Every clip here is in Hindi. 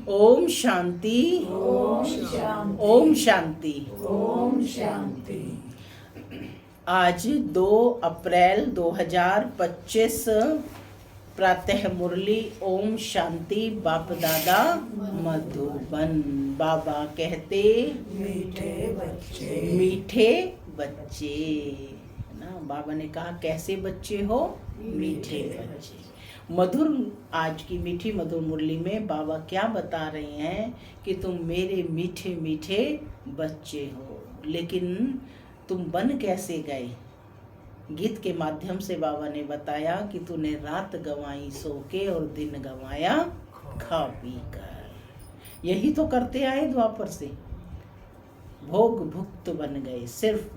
ओम शांति, ओम शांति, ओम शांति, ओम शांति। आज 2 अप्रैल 2025 प्रातः मुरली ओम शांति। बाप दादा मधुबन। बाबा कहते मीठे बच्चे, मीठे बच्चे, है ना। बाबा ने कहा कैसे बच्चे हो? मीठे बच्चे। मधुर आज की मीठी मधुर मुरली में बाबा क्या बता रहे हैं कि तुम मेरे मीठे मीठे बच्चे हो, लेकिन तुम बन कैसे गए? गीत के माध्यम से बाबा ने बताया कि तूने रात गंवाई सो के और दिन गंवाया खा पी कर। यही तो करते आए द्वापर से। भोग भुक्त बन गए सिर्फ,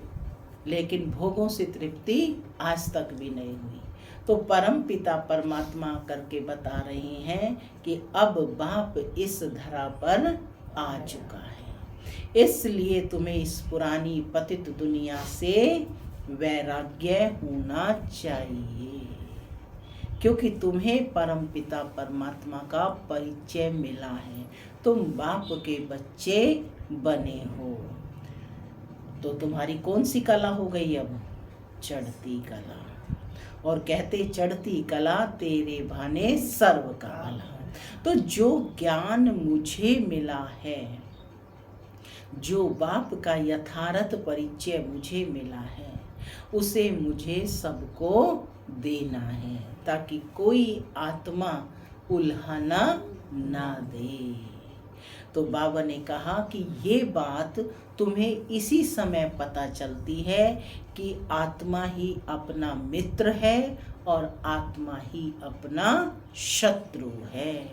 लेकिन भोगों से तृप्ति आज तक भी नहीं हुई। तो परम पिता परमात्मा करके बता रहे हैं कि अब बाप इस धरा पर आ चुका है, इसलिए तुम्हें इस पुरानी पतित दुनिया से वैराग्य होना चाहिए, क्योंकि तुम्हें परम पिता परमात्मा का परिचय मिला है। तुम बाप के बच्चे बने हो। तो तुम्हारी कौन सी कला हो गई अब? चढ़ती कला। और कहते चढ़ती कला तेरे भाने सर्व का भला। तो जो ज्ञान मुझे मिला है, जो बाप का यथार्थ परिचय मुझे मिला है, उसे मुझे सबको देना है, ताकि कोई आत्मा उल्हाना ना दे। तो बाबा ने कहा कि ये बात तुम्हें इसी समय पता चलती है कि आत्मा ही अपना मित्र है और आत्मा ही अपना शत्रु है।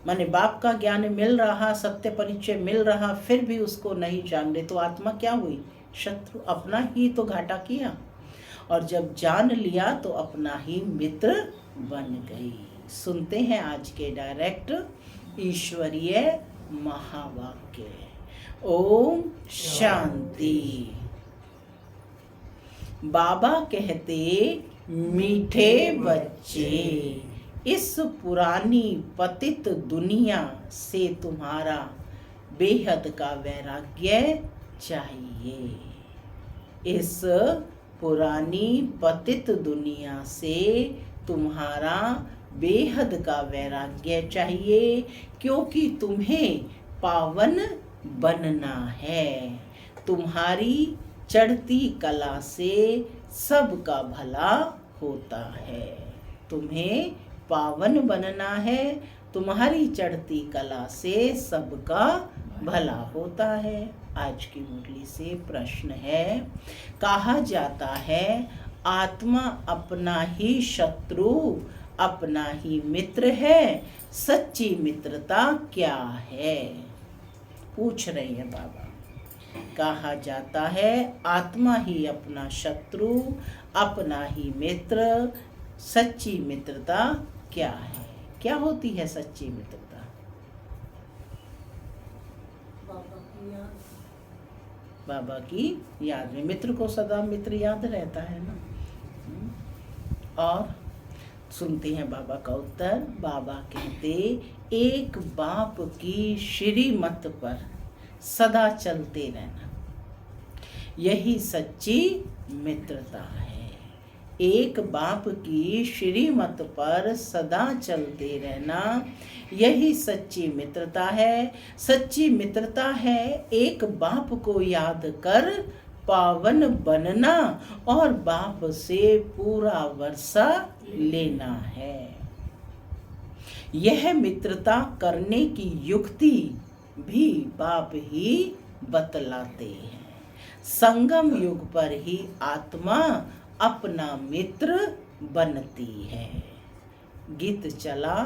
माने बाप का ज्ञान मिल रहा, सत्य परिचय मिल रहा, फिर भी उसको नहीं जान रहे, तो आत्मा क्या हुई? शत्रु। अपना ही तो घाटा किया। और जब जान लिया तो अपना ही मित्र बन गई। सुनते हैं आज के डायरेक्ट ईश्वरीय महावाक्य। ओम शांति। बाबा कहते मीठे बच्चे, इस पुरानी पतित दुनिया से तुम्हारा बेहद का वैराग्य चाहिए। इस पुरानी पतित दुनिया से तुम्हारा बेहद का वैराग्य चाहिए, क्योंकि तुम्हें पावन बनना है। तुम्हारी चढ़ती कला से सबका भला होता है। तुम्हें पावन बनना है, तुम्हारी चढ़ती कला से सबका भला होता है। आज की मुरली से प्रश्न है, कहा जाता है आत्मा अपना ही शत्रु अपना ही मित्र है, सच्ची मित्रता क्या है? पूछ रहे हैं बाबा। कहा जाता है आत्मा ही अपना शत्रु अपना ही मित्र, सच्ची मित्रता क्या है? क्या होती है सच्ची मित्रता? बाबा की याद में। मित्र को सदा मित्र याद रहता है ना। और सुनते हैं बाबा का उत्तर। बाबा कहते एक बाप की श्रीमत पर सदा चलते रहना, यही सच्ची मित्रता है। एक बाप की श्रीमत पर सदा चलते रहना, यही सच्ची मित्रता है। सच्ची मित्रता है एक बाप को याद कर पावन बनना और बाप से पूरा वर्षा लेना है। यह मित्रता करने की युक्ति भी बाप ही बतलाते हैं। संगम युग पर ही आत्मा अपना मित्र बनती है। गीत चला,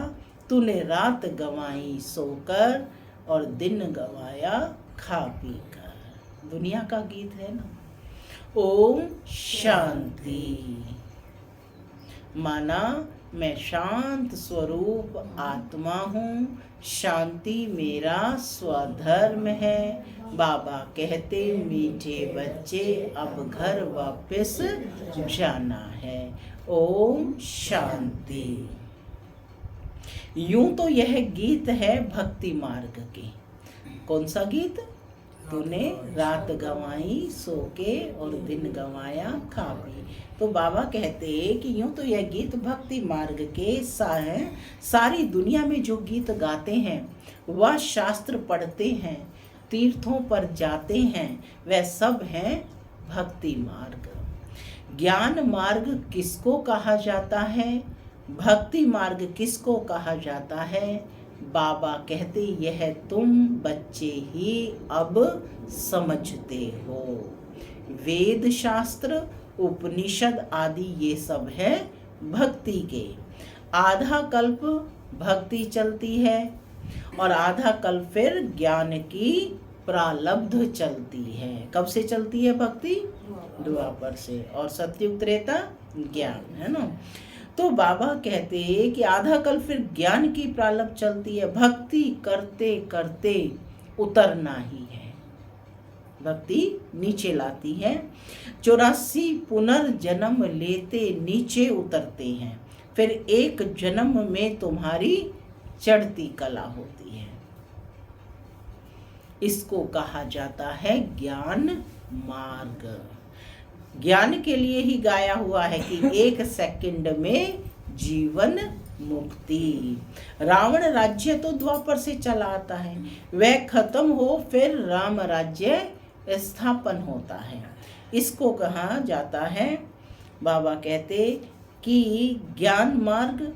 तूने रात गंवाई सोकर और दिन गंवाया खा पी कर। दुनिया का गीत है ना। ओम शांति। माना मैं शांत स्वरूप आत्मा हूँ, शांति मेरा स्वधर्म है। बाबा कहते मीठे बच्चे अब घर वापस जाना है। ओम शांति। यूं तो यह गीत है भक्ति मार्ग के। कौन सा गीत? तूने रात गंवाई सो के और दिन गंवाया खा पी। तो बाबा कहते हैं कि यूं तो यह गीत भक्ति मार्ग के सारी दुनिया में जो गीत गाते हैं, वह शास्त्र पढ़ते हैं, तीर्थों पर जाते हैं, वह सब हैं भक्ति मार्ग। ज्ञान मार्ग किसको कहा जाता है? भक्ति मार्ग किसको कहा जाता है? बाबा कहते यह तुम बच्चे ही अब समझते हो। वेद शास्त्र उपनिषद आदि ये सब है भक्ति के। आधा कल्प भक्ति चलती है और आधा कल्प फिर ज्ञान की प्रालब्ध चलती है। कब से चलती है भक्ति? द्वापर से। और सतयुग त्रेता ज्ञान, है ना। तो बाबा कहते हैं कि आधा कल फिर ज्ञान की प्रालब्ध चलती है। भक्ति करते करते उतरना ही है। भक्ति नीचे लाती है। 84 पुनर्जन्म लेते नीचे उतरते हैं। फिर एक जन्म में तुम्हारी चढ़ती कला होती है। इसको कहा जाता है ज्ञान मार्ग। ज्ञान के लिए ही गाया हुआ है कि 1 सेकंड में जीवन मुक्ति। रावण राज्य तो द्वापर से चला आता है, वह खत्म हो फिर राम राज्य स्थापन होता है। इसको कहा जाता है, बाबा कहते कि ज्ञान मार्ग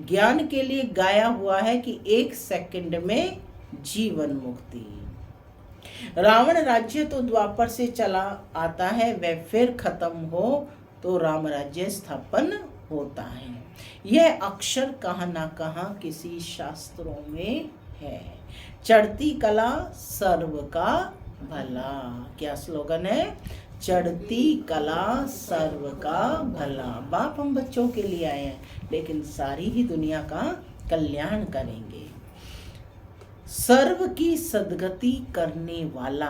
ज्ञान के लिए गाया हुआ है कि 1 सेकंड में जीवन मुक्ति। रावण राज्य तो द्वापर से चला आता है, वह फिर खत्म हो तो राम राज्य स्थापन होता है। यह अक्षर कहाँ ना कहाँ किसी शास्त्रों में है। चढ़ती कला सर्व का भला। क्या स्लोगन है? चढ़ती कला सर्व का भला। बाप हम बच्चों के लिए आए हैं, लेकिन सारी ही दुनिया का कल्याण करेंगे। सर्व की सद्गति करने वाला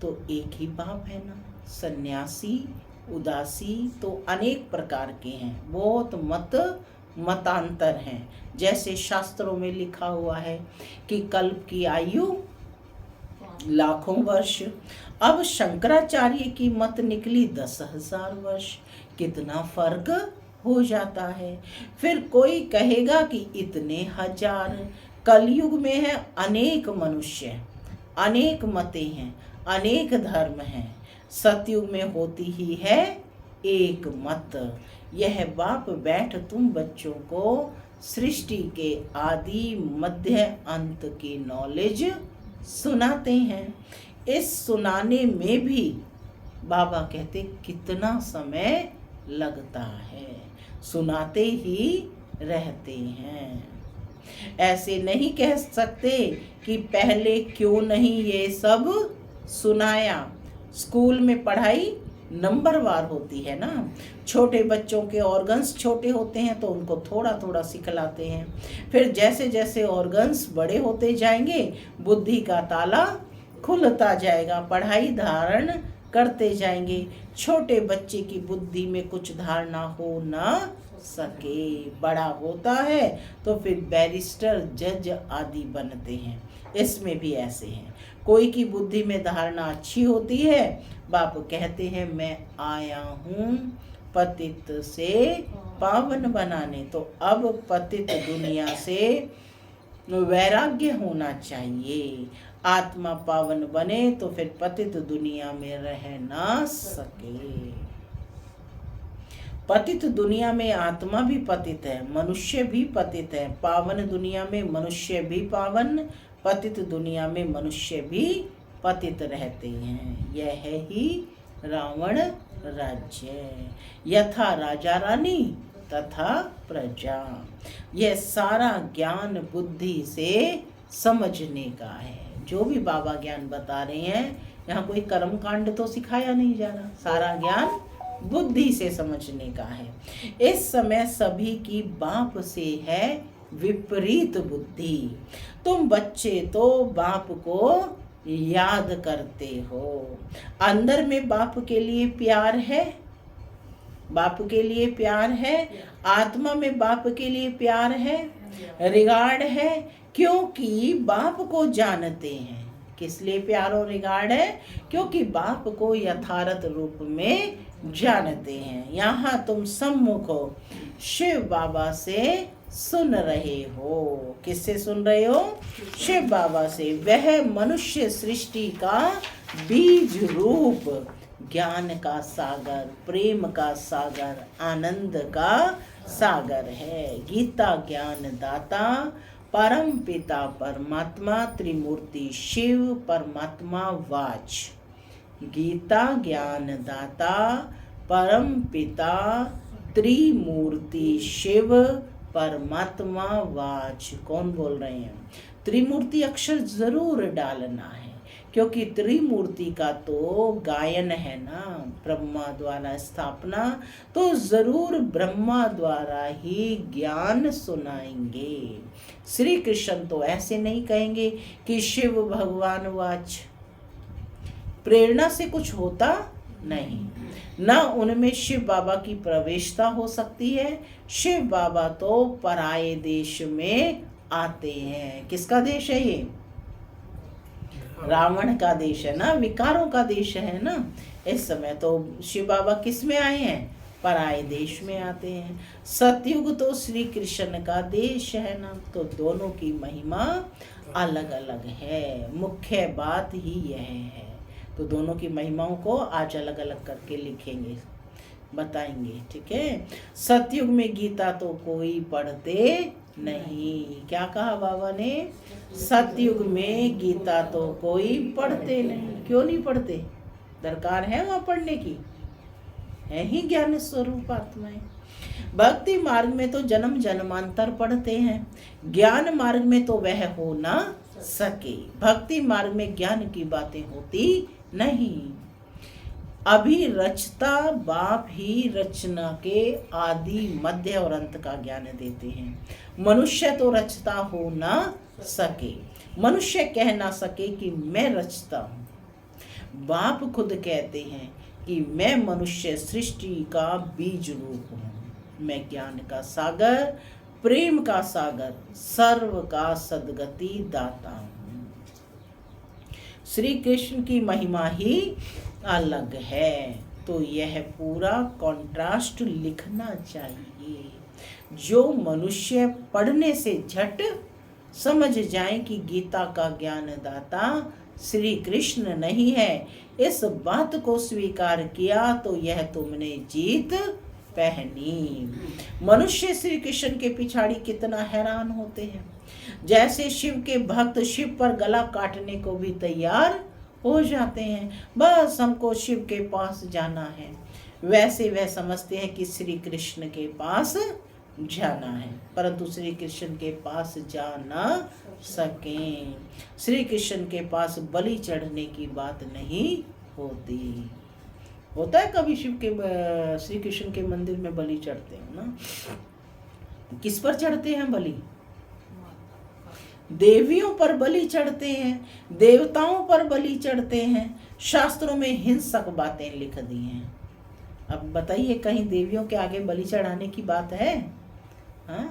तो एक ही बाप है ना। सन्यासी उदासी तो अनेक प्रकार के हैं, बहुत मतांतर हैं। जैसे शास्त्रों में लिखा हुआ है कि कल्प की आयु लाखों वर्ष। अब शंकराचार्य की मत निकली 10,000 वर्ष। कितना फर्क हो जाता है। फिर कोई कहेगा कि इतने हजार। कलयुग में है अनेक मनुष्य, अनेक मतें हैं, अनेक धर्म हैं। सतयुग में होती ही है एक मत। यह बाप बैठ तुम बच्चों को सृष्टि के आदि मध्य अंत की नॉलेज सुनाते हैं। इस सुनाने में भी बाबा कहते कितना समय लगता है, सुनाते ही रहते हैं। ऐसे नहीं कह सकते कि पहले क्यों नहीं ये सब सुनाया। स्कूल में पढ़ाई नंबरवार होती है ना। छोटे बच्चों के ऑर्गन्स छोटे होते हैं तो उनको थोड़ा थोड़ा सिखलाते हैं। फिर जैसे जैसे ऑर्गन्स बड़े होते जाएंगे, बुद्धि का ताला खुलता जाएगा, पढ़ाई धारण करते जाएंगे। छोटे बच्चे की बुद्धि में कुछ धारणा हो ना सके, बड़ा होता है तो फिर बैरिस्टर जज आदि बनते हैं। इसमें भी ऐसे हैं। कोई की बुद्धि में धारणा अच्छी होती है, बाप कहते हैं मैं आया हूँ पतित से पावन बनाने। तो अब पतित दुनिया से वैराग्य होना चाहिए। आत्मा पावन बने तो फिर पतित दुनिया में रह ना सके। पतित दुनिया में आत्मा भी पतित है, मनुष्य भी पतित है। पावन दुनिया में मनुष्य भी पावन, पतित दुनिया में मनुष्य भी पतित रहते हैं। यह है ही रावण राज्य। यथा राजा रानी तथा प्रजा। यह सारा ज्ञान बुद्धि से समझने का है। जो भी बाबा ज्ञान बता रहे हैं, यहाँ कोई कर्म कांड तो सिखाया नहीं जा रहा। सारा ज्ञान बुद्धि से समझने का है। इस समय सभी की बाप से है विपरीत बुद्धि। तुम बच्चे तो बाप को याद करते हो। अंदर में बाप के लिए प्यार है, बाप के लिए प्यार है, आत्मा में बाप के लिए प्यार है, रिगार्ड है, क्योंकि बाप को जानते हैं। किस लिए प्यार और रिगार्ड है? क्योंकि बाप को यथार्थ रूप में जानते हैं। यहाँ तुम सम्मुख हो, शिव बाबा से सुन रहे हो। किससे सुन रहे हो? शिव बाबा से। वह मनुष्य सृष्टि का बीज रूप ज्ञान का सागर, प्रेम का सागर, आनंद का सागर है। गीता ज्ञान दाता परम पिता परमात्मा त्रिमूर्ति शिव परमात्मा वाच। गीता ज्ञान दाता परम पिता त्रिमूर्ति शिव परमात्मा वाच। कौन बोल रहे हैं? त्रिमूर्ति अक्षर जरूर डालना है, क्योंकि त्रिमूर्ति का तो गायन है ना, ब्रह्मा द्वारा स्थापना, तो जरूर ब्रह्मा द्वारा ही ज्ञान सुनाएंगे। श्री कृष्ण तो ऐसे नहीं कहेंगे कि शिव भगवान वाच। प्रेरणा से कुछ होता नहीं, ना उनमें शिव बाबा की प्रवेशता हो सकती है। शिव बाबा तो पराये देश में आते हैं। किसका देश है ये? रावण का देश है ना, विकारों का देश है ना। इस समय तो शिव बाबा किस में आए हैं? पराये देश में आते हैं। सतयुग तो श्री कृष्ण का देश है ना, तो दोनों की महिमा अलग अलग है। मुख्य बात ही यह है। तो दोनों की महिमाओं को आज अलग अलग करके लिखेंगे, बताएंगे, ठीक है। सतयुग में गीता तो कोई पढ़ते नहीं। क्या कहा बाबा ने? सतयुग में गीता तो कोई पढ़ते नहीं। क्यों नहीं पढ़ते? दरकार है वहाँ पढ़ने की? है ही ज्ञान स्वरूप आत्माएं। भक्ति मार्ग में तो जन्म जन्मांतर पढ़ते हैं, ज्ञान मार्ग में तो वह हो ना सके। भक्ति मार्ग में ज्ञान की बातें होती नहीं। अभी रचता बाप ही रचना के आदि मध्य और अंत का ज्ञान देते हैं। मनुष्य तो रचता हो ना सके, मनुष्य कह ना सके कि मैं रचता हूँ। बाप खुद कहते हैं कि मैं मनुष्य सृष्टि का बीज रूप हूँ। मैं ज्ञान का सागर, प्रेम का सागर, सर्व का सद्गति दाता हूँ। श्री कृष्ण की महिमा ही अलग है। तो यह पूरा कॉन्ट्रास्ट लिखना चाहिए, जो मनुष्य पढ़ने से झट समझ जाए कि गीता का ज्ञान दाता श्री कृष्ण नहीं है। इस बात को स्वीकार किया तो यह तुमने जीत पहनी। मनुष्य श्री कृष्ण के पिछाड़ी कितना हैरान होते हैं। जैसे शिव के भक्त शिव पर गला काटने को भी तैयार हो जाते हैं, बस हमको शिव के पास जाना है, वैसे वह समझते हैं कि श्री कृष्ण के पास जाना है, परंतु श्री कृष्ण के पास जा ना सकें। श्री कृष्ण के पास बलि चढ़ने की बात नहीं होती। होता है कभी शिव के श्री कृष्ण के मंदिर में बलि चढ़ते हैं ना? किस पर चढ़ते हैं बलि? देवियों पर बलि चढ़ते हैं, देवताओं पर बलि चढ़ते हैं। शास्त्रों में हिंसक बातें लिख दी हैं। अब बताइए, कहीं देवियों के आगे बलि चढ़ाने की बात है? हाँ?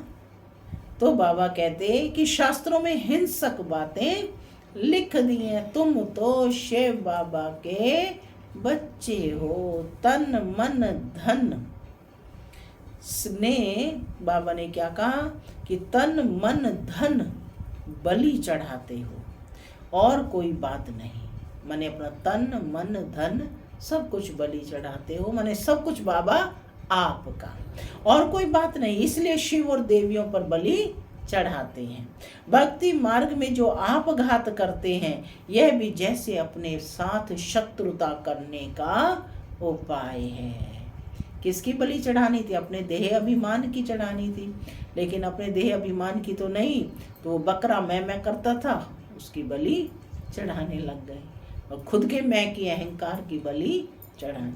तो बाबा कहते हैं कि शास्त्रों में हिंसक बातें लिख दी हैं। तुम तो शिव बाबा के बच्चे हो, तन मन धन ने, बाबा ने क्या कहा कि तन मन धन बलि चढ़ाते हो और कोई बात नहीं। माने अपना तन मन धन सब कुछ बलि चढ़ाते हो, माने सब कुछ बाबा आपका और कोई बात नहीं। इसलिए शिव और देवियों पर बलि चढ़ाते हैं। भक्ति मार्ग में जो आपघात करते हैं, यह भी जैसे अपने साथ शत्रुता करने का उपाय है। किसकी बलि चढ़ानी थी? अपने देह अभिमान की चढ़ानी थी, लेकिन अपने देह अभिमान की तो नहीं, तो वो बकरा मैं करता था, उसकी बलि चढ़ाने लग गए और खुद के मैं की अहंकार की बलि चढ़ानी।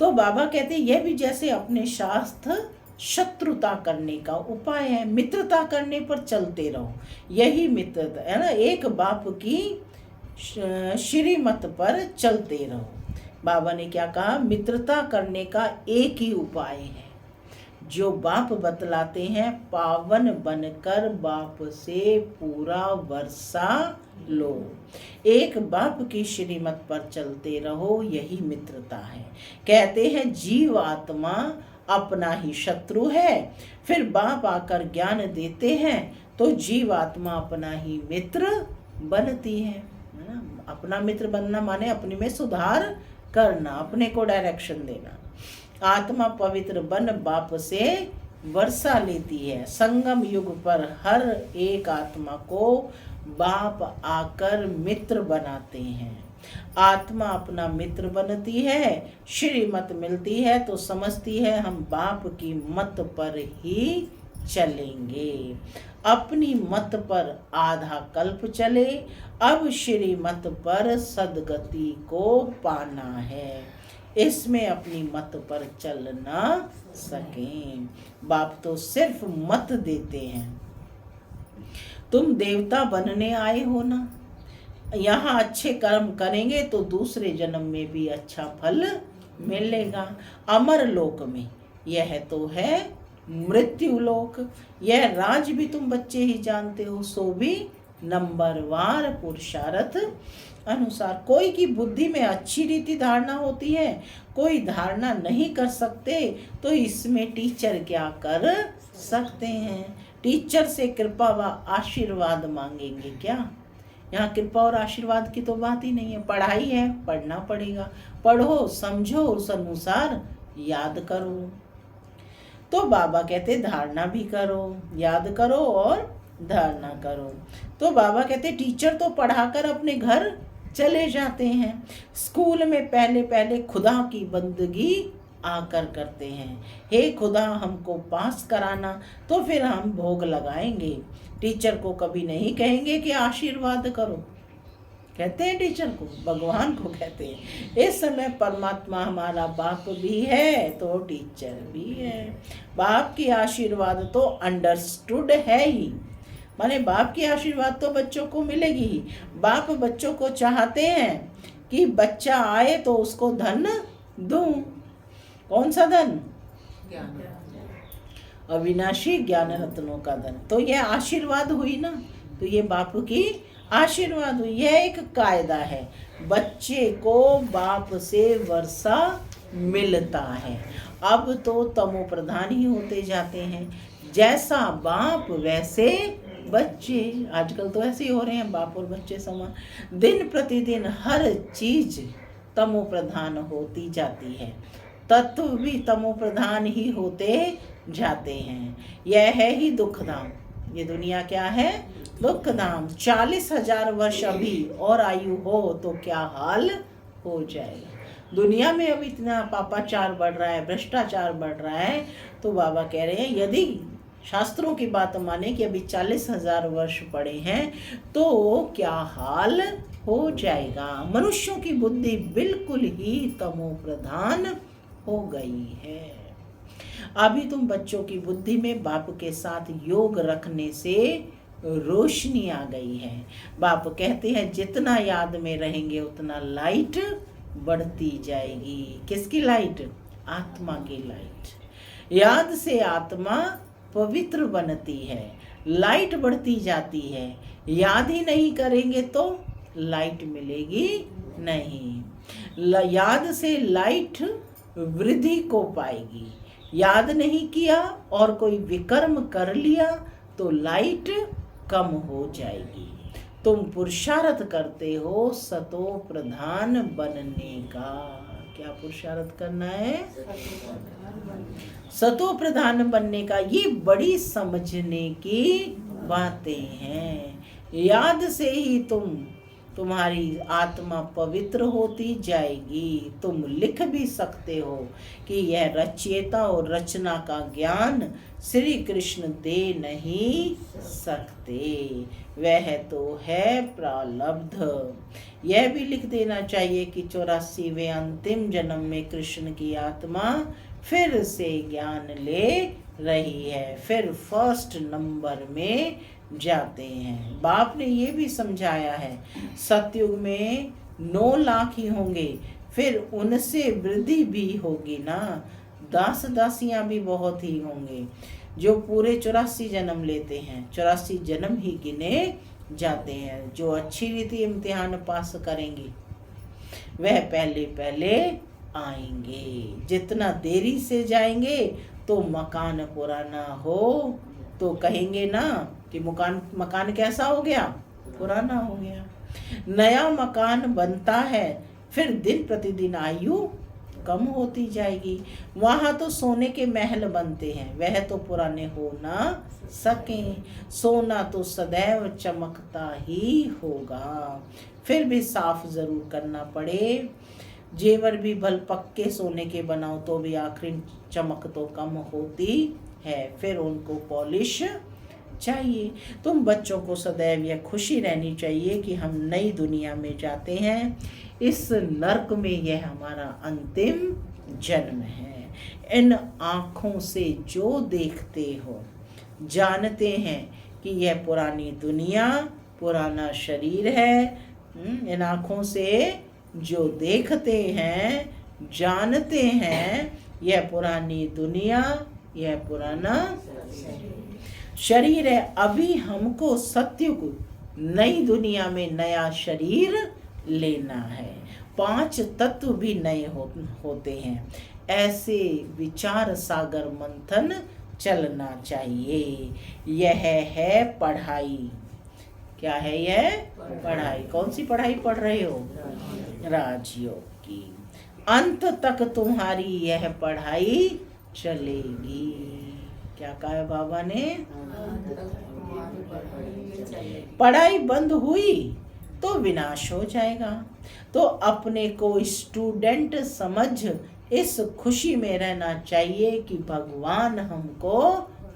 तो बाबा कहते यह भी जैसे अपने शास्त्र शत्रुता करने का उपाय है। मित्रता करने पर चलते रहो, यही मित्रता है ना। एक बाप की श्रीमत पर चलते रहो। बाबा ने क्या कहा, मित्रता करने का एक ही उपाय है जो बाप बतलाते हैं, पावन बनकर बाप से पूरा वर्षा लो। एक बाप की श्रीमत पर चलते रहो, यही मित्रता है। कहते हैं जीव आत्मा अपना ही शत्रु है, फिर बाप आकर ज्ञान देते हैं तो जीव आत्मा अपना ही मित्र बनती है ना। अपना मित्र बनना माने अपने में सुधार करना, अपने को डायरेक्शन देना। आत्मा पवित्र बन बाप से वर्षा लेती है। संगम युग पर हर एक आत्मा को बाप आकर मित्र बनाते हैं। आत्मा अपना मित्र बनती है, श्रीमत मिलती है तो समझती है हम बाप की मत पर ही चलेंगे। अपनी मत पर आधा कल्प चले, अब श्रीमत पर सदगति को पाना है। इसमें अपनी मत पर चल ना सकें। बाप तो सिर्फ मत देते हैं। तुम देवता बनने आए हो ना, यहाँ अच्छे कर्म करेंगे तो दूसरे जन्म में भी अच्छा फल मिलेगा। अमर लोक में यह तो है मृत्यु लोक। यह राज भी तुम बच्चे ही जानते हो, सो भी नंबरवार पुरुषार्थ अनुसार। कोई की बुद्धि में अच्छी रीति धारणा होती है, कोई धारणा नहीं कर सकते, तो इसमें टीचर क्या कर सकते हैं। टीचर से कृपा व आशीर्वाद मांगेंगे क्या? यहाँ कृपा और आशीर्वाद की तो बात ही नहीं है। पढ़ाई है, पढ़ना पड़ेगा। पढ़ो, समझो, उस अनुसार याद करो। तो बाबा कहते धारणा भी करो, याद करो और धारणा करो। तो बाबा कहते टीचर तो पढ़ाकर अपने घर चले जाते हैं। स्कूल में पहले पहले खुदा की बंदगी आकर करते हैं। हे खुदा हमको पास कराना, तो फिर हम भोग लगाएंगे। टीचर को कभी नहीं कहेंगे कि आशीर्वाद करो, कहते हैं टीचर को, भगवान को कहते हैं। इस समय परमात्मा हमारा बाप भी है तो टीचर भी है। बाप की आशीर्वाद तो अंडरस्टूड है ही, माने बाप की आशीर्वाद तो बच्चों को मिलेगी ही। बाप बच्चों को चाहते हैं कि बच्चा आए तो उसको धन दूं। कौन सा धन? अविनाशी ज्ञान रत्नों का धन। तो यह आशीर्वाद हुई ना, तो ये बाप की आशीर्वाद हुई। यह एक कायदा है, बच्चे को बाप से वर्षा मिलता है। अब तो तमो प्रधान ही होते जाते हैं, जैसा बाप वैसे बच्चे। आजकल तो ऐसे ही हो रहे हैं, बाप और बच्चे समान। दिन प्रतिदिन हर चीज तमो प्रधान होती जाती है, तत्व भी तमो प्रधान ही होते जाते हैं। यह है ही दुखधाम। ये दुनिया क्या है? दुखधाम। 40,000 वर्ष अभी और आयु हो तो क्या हाल हो जाएगा। दुनिया में अब इतना पापाचार बढ़ रहा है, भ्रष्टाचार बढ़ रहा है, तो बाबा कह रहे हैं यदि शास्त्रों की बात माने कि अभी 40,000 वर्ष पड़े हैं तो क्या हाल हो जाएगा। मनुष्यों की बुद्धि बिल्कुल ही तमो प्रधान हो गई है। अभी तुम बच्चों की बुद्धि में बाप के साथ योग रखने से रोशनी आ गई है। बाप कहते हैं जितना याद में रहेंगे उतना लाइट बढ़ती जाएगी। किसकी लाइट? आत्मा की लाइट। याद से आत्मा पवित्र बनती है, लाइट बढ़ती जाती है। याद ही नहीं करेंगे तो लाइट मिलेगी नहीं। याद से लाइट वृद्धि को पाएगी। याद नहीं किया और कोई विकर्म कर लिया तो लाइट कम हो जाएगी। तुम पुरुषार्थ करते हो सतो प्रधान बनने का। क्या पुरुषार्थ करना है? सतो प्रधान बनने का। ये बड़ी समझने की बातें हैं। याद से ही तुम्हारी आत्मा पवित्र होती जाएगी। तुम लिख भी सकते हो कि यह रचयिता और रचना का ज्ञान श्री कृष्ण दे नहीं सकते, वह तो है प्रारब्ध। यह भी लिख देना चाहिए कि 84वें अंतिम जन्म में कृष्ण की आत्मा फिर से ज्ञान ले रही है, फिर फर्स्ट नंबर में जाते हैं। बाप ने ये भी समझाया है सतयुग में 9 लाख ही होंगे, फिर उनसे वृद्धि भी होगी ना। दास दासियां भी बहुत ही होंगे जो पूरे 84 जन्म लेते हैं। 84 जन्म ही गिने जाते हैं। जो अच्छी रीति इम्तिहान पास करेंगे वह पहले पहले आएंगे। जितना देरी से जाएंगे तो मकान पुराना हो तो कहेंगे ना कि मकान कैसा हो गया, पुराना हो गया। नया मकान बनता है फिर दिन प्रतिदिन आयु कम होती जाएगी। वहां तो सोने के महल बनते हैं, वह तो पुराने हो ना सके। सोना तो सदैव चमकता ही होगा, फिर भी साफ जरूर करना पड़े। जेवर भी भल पक्के सोने के बनाओ तो भी आखिर चमक तो कम होती है, फिर उनको पॉलिश चाहिए। तुम बच्चों को सदैव यह खुशी रहनी चाहिए कि हम नई दुनिया में जाते हैं। इस नर्क में यह हमारा अंतिम जन्म है। इन आँखों से जो देखते हो जानते हैं कि यह पुरानी दुनिया पुराना शरीर है। इन आँखों से जो देखते हैं जानते हैं यह पुरानी दुनिया यह पुराना शरीर है। अभी हमको सत्य को नई दुनिया में नया शरीर लेना है। 5 तत्व भी नए होते हैं। ऐसे विचार सागर मंथन चलना चाहिए। यह है पढ़ाई। क्या है यह पढ़ाई? कौन सी पढ़ाई पढ़ रहे हो? राजयोग की। अंत तक तुम्हारी यह पढ़ाई चलेगी। क्या कहा है बाबा ने? पढ़ाई बंद हुई तो विनाश हो जाएगा। तो अपने को स्टूडेंट समझ इस खुशी में रहना चाहिए कि भगवान हमको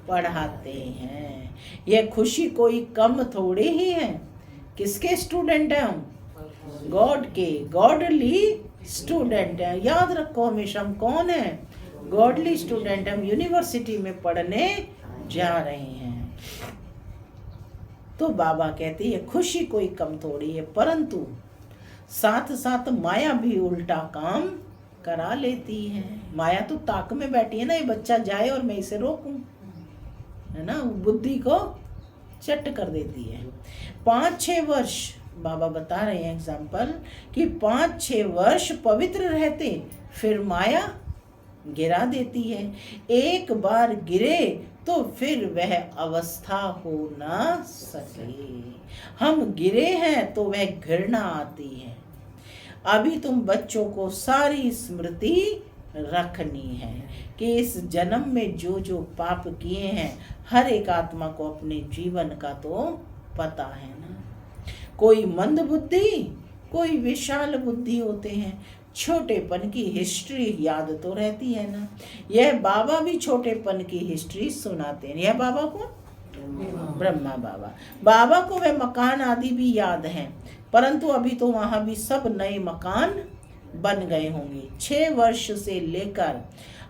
पढ़ाते हैं। यह खुशी कोई कम थोड़ी ही है। किसके स्टूडेंट हैं हम? गॉड के। गॉडली स्टूडेंट है। याद रखो हमेशा हम कौन है? Godly student. हम यूनिवर्सिटी में पढ़ने जा रहे हैं। तो बाबा कहते हैं खुशी कोई कम थोड़ी है, परंतु साथ साथ माया भी उल्टा काम करा लेती है। माया तो ताक में बैठी है ना, ये बच्चा जाए और मैं इसे रोकूं, है ना, बुद्धि को चट कर देती है। 5-6 वर्ष बाबा बता रहे हैं एग्जाम्पल कि 5-6 वर्ष पवित्र रहते फिर माया गिरा देती है। एक बार गिरे तो फिर वह अवस्था हो ना सके। हम गिरे हैं तो वह घृणा आती है। अभी तुम बच्चों को सारी स्मृति रखनी है कि इस जन्म में जो जो पाप किए हैं हर एक आत्मा को अपने जीवन का तो पता है ना। कोई मंद बुद्धि कोई विशाल बुद्धि होते हैं। छोटेपन की हिस्ट्री याद तो रहती है ना। यह बाबा भी छोटेपन की हिस्ट्री सुनाते हैं। यह बाबा को ब्रह्मा बाबा, बाबा को वह मकान आदि भी याद हैं, परंतु अभी तो वहां भी सब नए मकान बन गए होंगे। 6 वर्ष से लेकर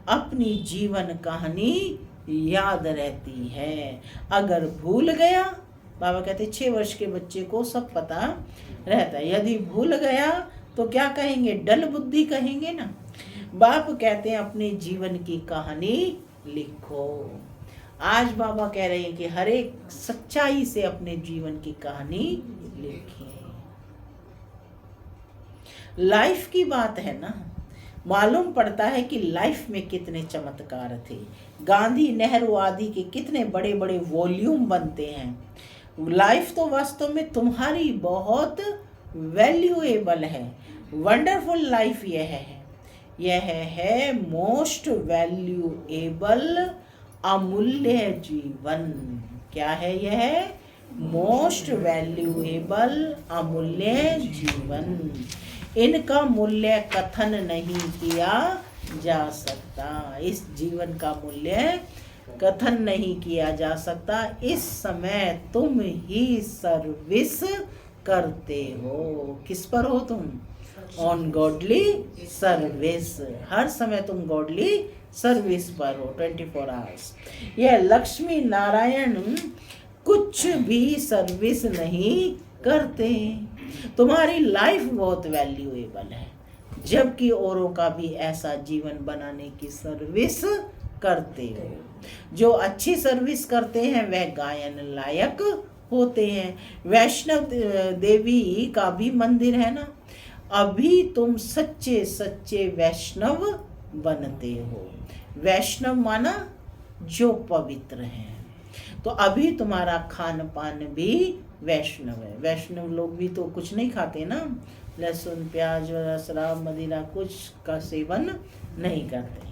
अपनी जीवन कहानी याद रहती है। अगर भूल गया, बाबा कहते 6 वर्ष के बच्चे को सब पता रहता है। यदि भूल गया तो क्या कहेंगे? डल बुद्धि कहेंगे ना। बाप कहते हैं अपने जीवन की कहानी लिखो। आज बाबा कह रहे हैं कि हर एक सच्चाई से अपने जीवन की कहानी लिखें। लाइफ की बात है ना। मालूम पड़ता है कि लाइफ में कितने चमत्कार थे। गांधी नेहरू आदि के कितने बड़े बड़े वॉल्यूम बनते हैं। लाइफ तो वास्तव में तुम्हारी बहुत वैल्यूएबल है। वंडरफुल लाइफ यह है मोस्ट वैल्यूएबल अमूल्य जीवन। क्या है यह? मोस्ट वैल्यूएबल अमूल्य जीवन। इनका मूल्य कथन नहीं किया जा सकता। इस जीवन का मूल्य कथन नहीं किया जा सकता। इस समय तुम ही सर्विस करते हो। किस पर हो तुम? On godly service. हर समय तुम गॉडली सर्विस पर हो 24 आवर्स। यह लक्ष्मी नारायण कुछ भी सर्विस नहीं करते। तुम्हारी लाइफ बहुत वैल्यूएबल है। जबकि औरों का भी ऐसा जीवन बनाने की सर्विस करते हो। जो अच्छी सर्विस करते हैं वह गायन लायक होते हैं। वैष्णव देवी का भी मंदिर है ना। अभी तुम सच्चे सच्चे वैष्णव बनते हो। वैष्णव माना जो पवित्र है। तो अभी तुम्हारा खान पान भी वैष्णव है। वैष्णव लोग भी तो कुछ नहीं खाते ना, लहसुन प्याज शराब मदिरा कुछ का सेवन नहीं करते।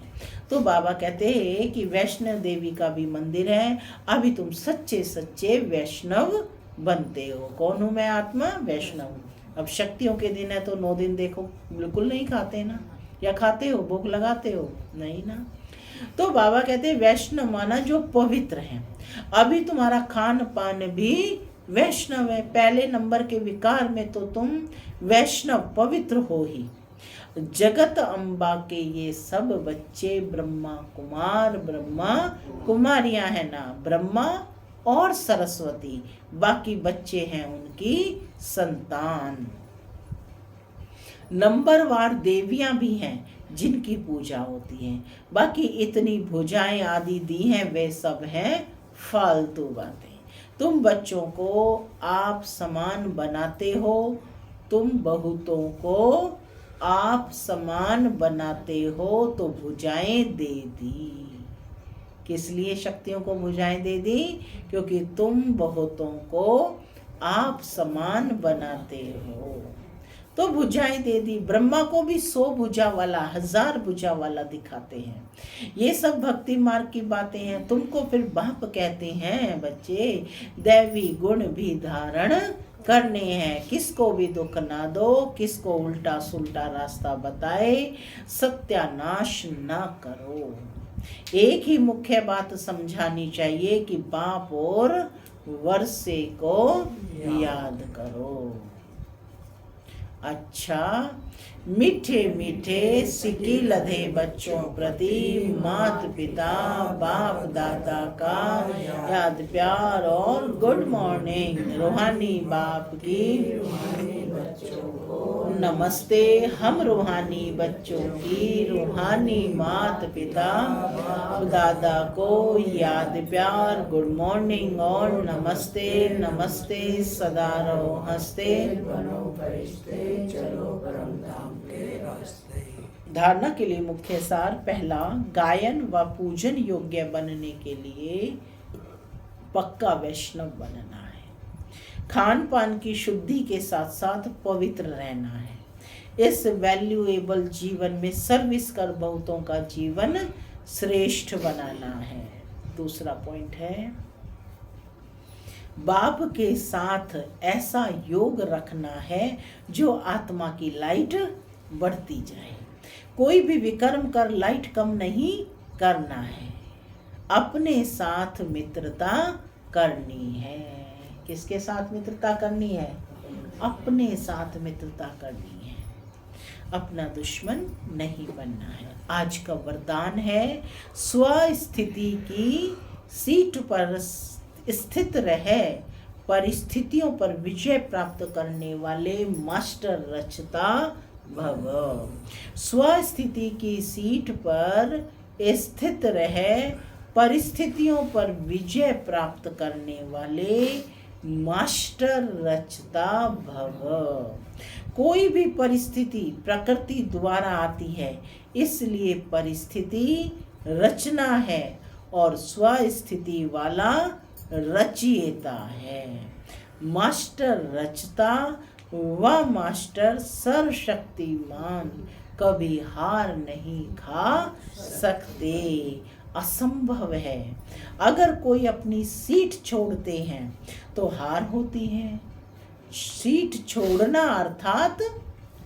तो बाबा कहते हैं कि वैष्णव देवी का भी मंदिर है। अभी तुम सच्चे सच्चे वैष्णव बनते हो। कौन हूँ मैं? आत्मा वैष्णव। अब शक्तियों के दिन है तो 9 दिन देखो बिल्कुल नहीं खाते ना, या खाते हो? भूख लगाते हो? नहीं ना। तो बाबा कहते हैं वैष्णव माना जो पवित्र है। अभी तुम्हारा खान पान भी वैष्णव है। पहले नंबर के विकार में तो तुम वैष्णव पवित्र हो ही। जगत अम्बा के ये सब बच्चे ब्रह्मा कुमार ब्रह्मा कुमारियां हैं ना, ब्रह्मा और सरस्वती, बाकी बच्चे हैं उनकी संतान। नंबरवार देवियां भी हैं जिनकी पूजा होती है। बाकी इतनी भुजाएं आदि दी हैं वे सब हैं फालतू बातें। तुम बच्चों को आप समान बनाते हो, तुम बहुतों को आप समान बनाते हो, तो भुजाएं दे दी। किस लिए शक्तियों को भुजाएं दे दी? क्योंकि तुम बहुतों को आप समान बनाते हो, तो भुजाएं दे दी। ब्रह्मा को भी 100 भुजा वाला 1000 भुजा वाला दिखाते हैं। ये सब भक्ति मार्ग की बातें हैं। तुमको फिर बाप कहते हैं बच्चे दैवी गुण भी धारण करने हैं। किसको भी दुख ना दो, किसको उल्टा सुल्टा रास्ता बताए सत्यानाश ना करो। एक ही मुख्य बात समझानी चाहिए कि बाप और वर्षे को याद करो। अच्छा, मीठे मीठे सिक्के लधे बच्चों प्रति माता पिता बाप दादा का याद प्यार और गुड मॉर्निंग। रूहानी बाप की नमस्ते। हम रूहानी बच्चों की रूहानी माता पिता दादा को याद प्यार गुड मॉर्निंग और नमस्ते नमस्ते। सदा रहो हंसते बनो फरिश्ते, चलो परम धाम के रास्ते। धारणा के लिए मुख्य सार। पहला, गायन व पूजन योग्य बनने के लिए पक्का वैष्णव बनना है। खान पान की शुद्धि के साथ साथ पवित्र रहना है। इस वैल्यूएबल जीवन में सर्विस कर बहुतों का जीवन श्रेष्ठ बनाना है। दूसरा पॉइंट है, बाप के साथ ऐसा योग रखना है जो आत्मा की लाइट बढ़ती जाए। कोई भी विकर्म कर लाइट कम नहीं करना है। अपने साथ मित्रता करनी है। किसके साथ मित्रता करनी है? अपने साथ मित्रता करनी है। अपना दुश्मन नहीं बनना है। आज का वरदान है, स्वस्थिति की सीट पर स्थित रहे, परिस्थितियों पर विजय प्राप्त करने वाले मास्टर रचता भव। स्वस्थिति की सीट पर स्थित रहे, परिस्थितियों पर विजय प्राप्त करने वाले मास्टर रचता भव। कोई भी परिस्थिति प्रकृति द्वारा आती है, इसलिए परिस्थिति रचना है और स्वस्थिति वाला रचयिता है। मास्टर रचता व मास्टर सर्वशक्तिमान कभी हार नहीं खा सकते। असंभव है। अगर कोई अपनी सीट छोड़ते हैं तो हार होती है। सीट छोड़ना अर्थात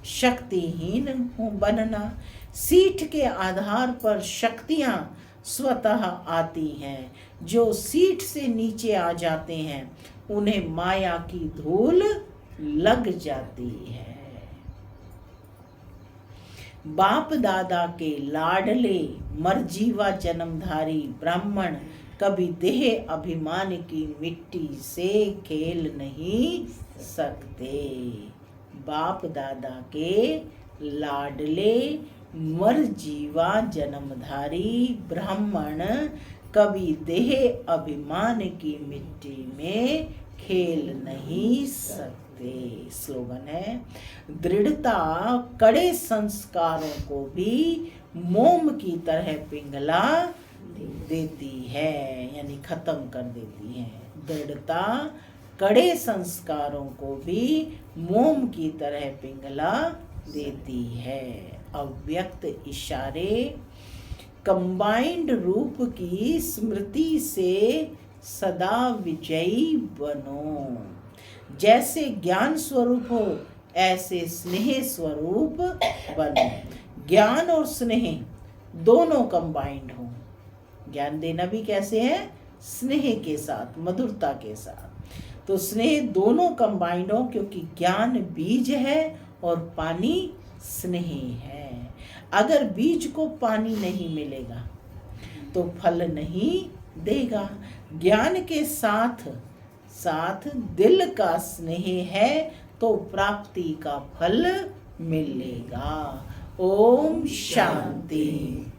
शक्तिहीन बनना। सीट के आधार पर शक्तियां स्वतः आती हैं। जो सीट से नीचे आ जाते हैं उन्हें माया की धूल लग जाती है। बाप दादा के लाडले मरजीवा जन्मधारी ब्राह्मण कभी देह अभिमान की मिट्टी से खेल नहीं सकते। बाप दादा के लाडले मर जीवा जन्मधारी ब्राह्मण कभी देह अभिमान की मिट्टी में खेल नहीं सकते। स्लोगन है, दृढ़ता कड़े संस्कारों को भी मोम की तरह पिघला देती है, यानी खत्म कर देती है। दृढ़ता कड़े संस्कारों को भी मोम की तरह पिघला देती है। अव्यक्त इशारे कंबाइंड रूप की स्मृति से सदा विजयी बनो। जैसे ज्ञान स्वरूप हो ऐसे स्नेह स्वरूप बनो। ज्ञान और स्नेह दोनों कंबाइंड हो। ज्ञान देना भी कैसे है? स्नेह के साथ, मधुरता के साथ। तो स्नेह दोनों कंबाइंड हो, क्योंकि ज्ञान बीज है और पानी स्नेह है। अगर बीज को पानी नहीं मिलेगा तो फल नहीं देगा। ज्ञान के साथ साथ दिल का स्नेह है तो प्राप्ति का फल मिलेगा। ओम शांति।